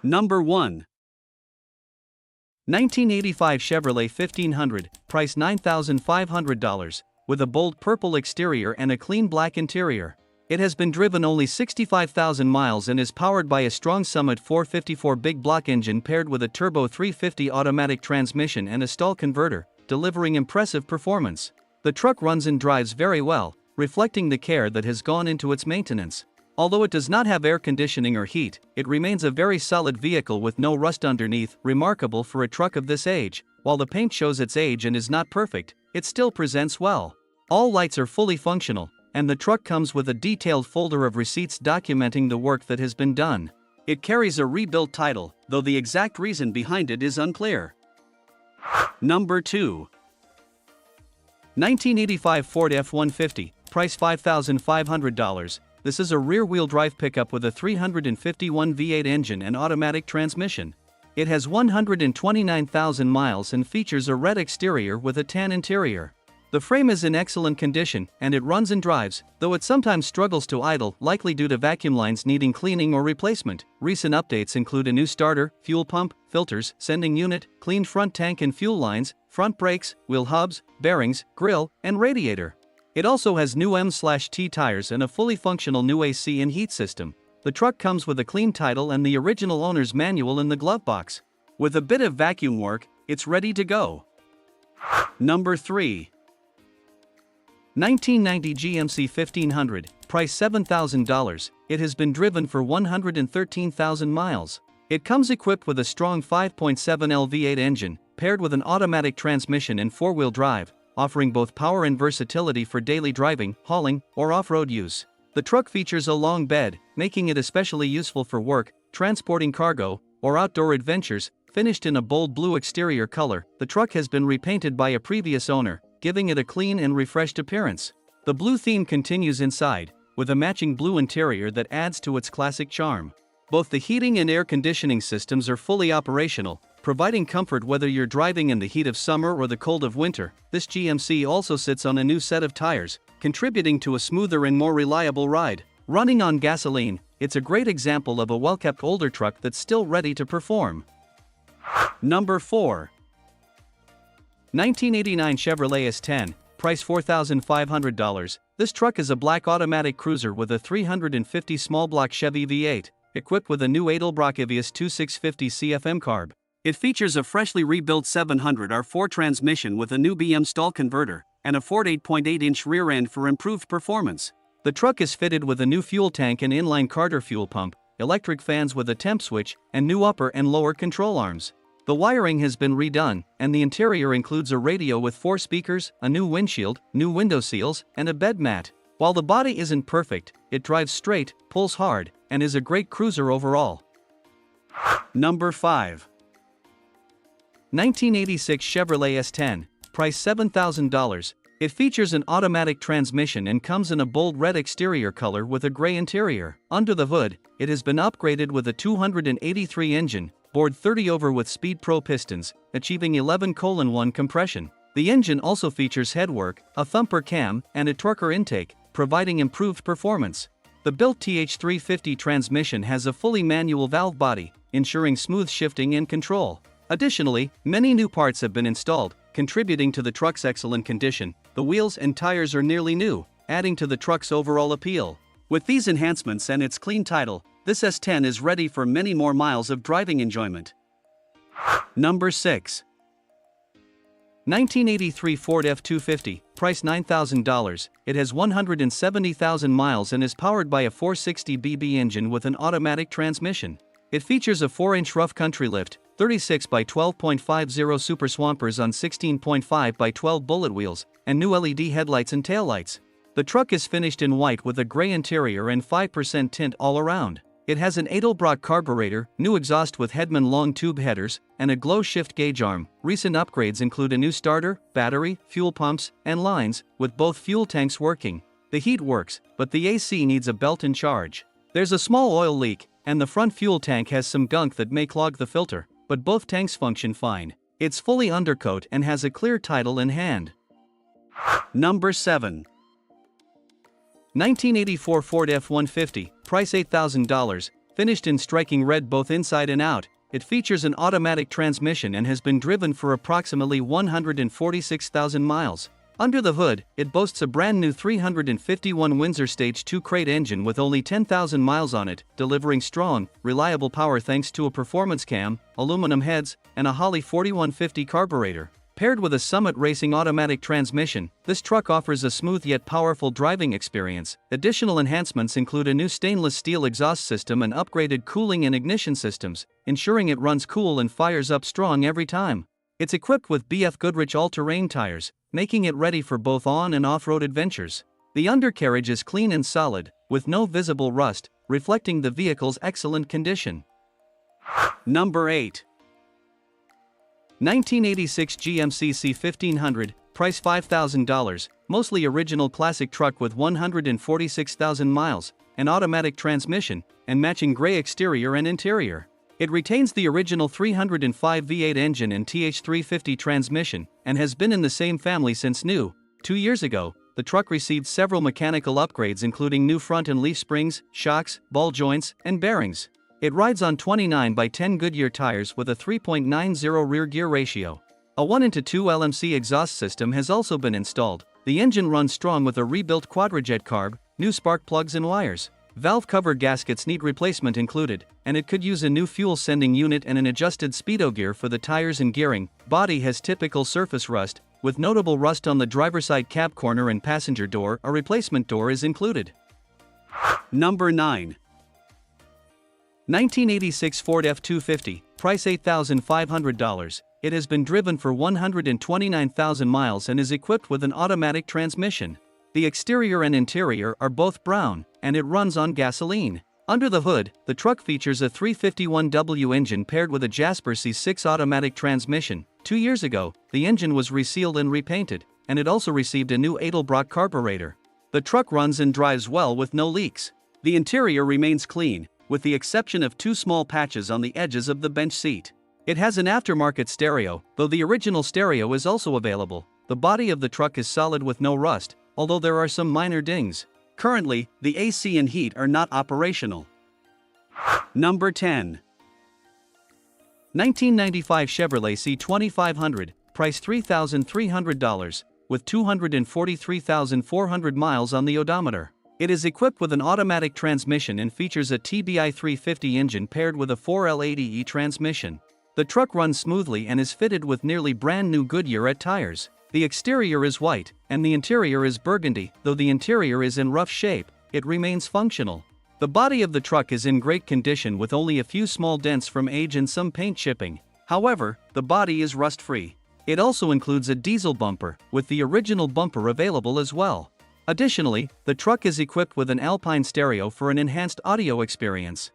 Number 1. 1985 Chevrolet 1500, price $9,500, with a bold purple exterior and a clean black interior. It has been driven only 65,000 miles and is powered by a strong Summit 454 big block engine paired with a turbo 350 automatic transmission and a stall converter, delivering impressive performance. The truck runs and drives very well, reflecting the care that has gone into its maintenance. Although it does not have air conditioning or heat, it remains a very solid vehicle with no rust underneath, remarkable for a truck of this age. While the paint shows its age and is not perfect, it still presents well. All lights are fully functional, and the truck comes with a detailed folder of receipts documenting the work that has been done. It carries a rebuilt title, though the exact reason behind it is unclear. Number 2. 1985 Ford F150, price $5,500. This is a rear-wheel drive pickup with a 351 V8 engine and automatic transmission. It has 129,000 miles and features a red exterior with a tan interior. The frame is in excellent condition and it runs and drives, though it sometimes struggles to idle, likely due to vacuum lines needing cleaning or replacement. Recent updates include a new starter, fuel pump, filters, sending unit, cleaned front tank and fuel lines, front brakes, wheel hubs, bearings, grille, and radiator. It also has new M/T tires and a fully functional new AC and heat system. The truck comes with a clean title and the original owner's manual in the glove box. With a bit of vacuum work, it's ready to go. Number 3. 1990 GMC 1500, price $7,000. It has been driven for 113,000 miles. It comes equipped with a strong 5.7L V8 engine, paired with an automatic transmission and four-wheel drive, offering both power and versatility for daily driving, hauling, or off-road use. The truck features a long bed, making it especially useful for work, transporting cargo, or outdoor adventures. Finished in a bold blue exterior color, the truck has been repainted by a previous owner, giving it a clean and refreshed appearance. The blue theme continues inside, with a matching blue interior that adds to its classic charm. Both the heating and air conditioning systems are fully operational, providing comfort whether you're driving in the heat of summer or the cold of winter. This GMC also sits on a new set of tires, contributing to a smoother and more reliable ride. Running on gasoline, it's a great example of a well-kept older truck that's still ready to perform. Number 4. 1989 Chevrolet S10, price $4,500. This truck is a black automatic cruiser with a 350 small block Chevy V8, equipped with a new Edelbrock Evius 2650 CFM carb. It features a freshly rebuilt 700R4 transmission with a new BM stall converter, and a Ford 8.8-inch rear end for improved performance. The truck is fitted with a new fuel tank and inline Carter fuel pump, electric fans with a temp switch, and new upper and lower control arms. The wiring has been redone, and the interior includes a radio with 4 speakers, a new windshield, new window seals, and a bed mat. While the body isn't perfect, it drives straight, pulls hard, and is a great cruiser overall. Number 5. 1986 Chevrolet S10, price $7,000. It features an automatic transmission and comes in a bold red exterior color with a gray interior. Under the hood, it has been upgraded with a 283 engine, bored 30 over with Speed Pro pistons, achieving 11:1 compression. The engine also features headwork, a thumper cam, and a torquer intake, providing improved performance. The built TH350 transmission has a fully manual valve body, ensuring smooth shifting and control. Additionally, many new parts have been installed, contributing to the truck's excellent condition. The wheels and tires are nearly new, adding to the truck's overall appeal. With these enhancements and its clean title, this S10 is ready for many more miles of driving enjoyment. Number 6. 1983 Ford F250, price $9,000. It has 170,000 miles and is powered by a 460 engine with an automatic transmission. It features a 4-inch rough country lift, 36 by 12.50 Super Swampers on 16.5 by 12 bullet wheels, and new LED headlights and taillights. The truck is finished in white with a gray interior and 5% tint all around. It has an Edelbrock carburetor, new exhaust with Hedman long tube headers, and a glow shift gauge arm. Recent upgrades include a new starter, battery, fuel pumps, and lines, with both fuel tanks working. The heat works, but the AC needs a belt and charge. There's a small oil leak, and the front fuel tank has some gunk that may clog the filter, but both tanks function fine. It's fully undercoat and has a clear title in hand. Number 7. 1984 Ford F150, price $8,000. Finished in striking red both inside and out, it features an automatic transmission and has been driven for approximately 146,000 miles. Under the hood, it boasts a brand new 351 Windsor Stage 2 crate engine with only 10,000 miles on it, delivering strong, reliable power thanks to a performance cam, aluminum heads, and a Holley 4150 carburetor. Paired with a Summit Racing automatic transmission, this truck offers a smooth yet powerful driving experience. Additional enhancements include a new stainless steel exhaust system and upgraded cooling and ignition systems, ensuring it runs cool and fires up strong every time. It's equipped with BF Goodrich all-terrain tires, making it ready for both on- and off-road adventures. The undercarriage is clean and solid, with no visible rust, reflecting the vehicle's excellent condition. Number 8. 1986 GMC C2500, price $5,000, mostly original classic truck with 146,000 miles, an automatic transmission, and matching gray exterior and interior. It retains the original 305 V8 engine and TH350 transmission, and has been in the same family since new. 2 years ago, the truck received several mechanical upgrades including new front and leaf springs, shocks, ball joints, and bearings. It rides on 29 by 10 Goodyear tires with a 3.90 rear gear ratio. A 1:2 LMC exhaust system has also been installed. The engine runs strong with a rebuilt quadrajet carb, new spark plugs and wires. Valve cover gaskets need replacement included, and it could use a new fuel sending unit and an adjusted speedo gear for the tires and gearing. Body has typical surface rust, with notable rust on the driver's side cab corner and passenger door. A replacement door is included. Number 9. 1986 Ford F250, price $8,500. It has been driven for 129,000 miles and is equipped with an automatic transmission. The exterior and interior are both brown, and it runs on gasoline. Under the hood, the truck features a 351W engine paired with a Jasper C6 automatic transmission. 2 years ago, the engine was resealed and repainted, and it also received a new Edelbrock carburetor. The truck runs and drives well with no leaks. The interior remains clean, with the exception of 2 small patches on the edges of the bench seat. It has an aftermarket stereo, though the original stereo is also available. The body of the truck is solid with no rust, although there are some minor dings. Currently, the AC and heat are not operational. Number 10. 1995 Chevrolet C2500, price $3,300, with 243,400 miles on the odometer. It is equipped with an automatic transmission and features a TBI 350 engine paired with a 4L80E transmission. The truck runs smoothly and is fitted with nearly brand new Goodyear tires. The exterior is white, and the interior is burgundy. Though the interior is in rough shape, it remains functional. The body of the truck is in great condition with only a few small dents from age and some paint chipping. However, the body is rust-free. It also includes a diesel bumper, with the original bumper available as well. Additionally, the truck is equipped with an Alpine stereo for an enhanced audio experience.